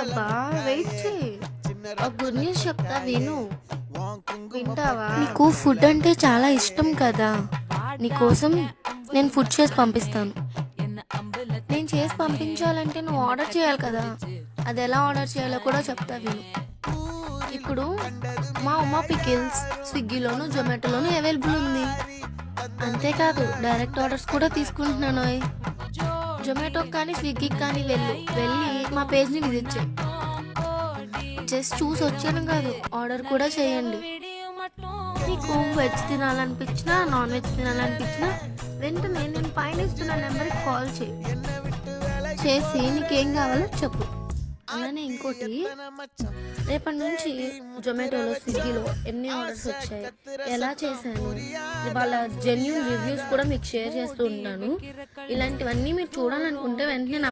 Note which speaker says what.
Speaker 1: ఏంటబ్బా, వెయిట్ చేయి. ఒక గుడ్ న్యూస్ చెప్తా, విను. వింటావా? నీకు ఫుడ్ అంటే చాలా ఇష్టం కదా, నీకోసం నేను ఫుడ్ చేసి పంపిస్తాను. నేను చేసి పంపించాలంటే నువ్వు ఆర్డర్ చేయాలి కదా, అది ఎలా ఆర్డర్ చేయాలో కూడా చెప్తా, విను. ఇప్పుడు మా ఉమా పికిల్స్ స్విగ్గీలోను జొమాటోలోను అవైలబుల్ ఉంది. అంతేకాదు డైరెక్ట్ ఆర్డర్స్ కూడా తీసుకుంటున్నాను. జొమాటోకి కానీ స్విగ్గీకి కానీ వెళ్ళి మా పేజ్ని విజిట్ చేయి. జస్ట్ చూసి వచ్చాను కాదు, ఆర్డర్ కూడా చేయండి. నీకు వెజ్ తినాలనిపించినా నాన్ వెజ్ తినాలనిపించినా వెంటనే నేను పైన ఇస్తున్న నెంబర్కి కాల్ చేసి నీకేం కావాలో చెప్పు. అలానే ఇంకోటి, రేపటి నుంచి జొమాటోలో స్విగ్గీలో ఎన్ని ఆర్డర్స్ వచ్చాయి, ఎలా చేశాను, వాళ్ళ జెన్యూన్ రివ్యూస్ కూడా మీకు షేర్ చేస్తూ ఉంటాను. ఇలాంటివన్నీ మీరు చూడాలనుకుంటే వెంటనే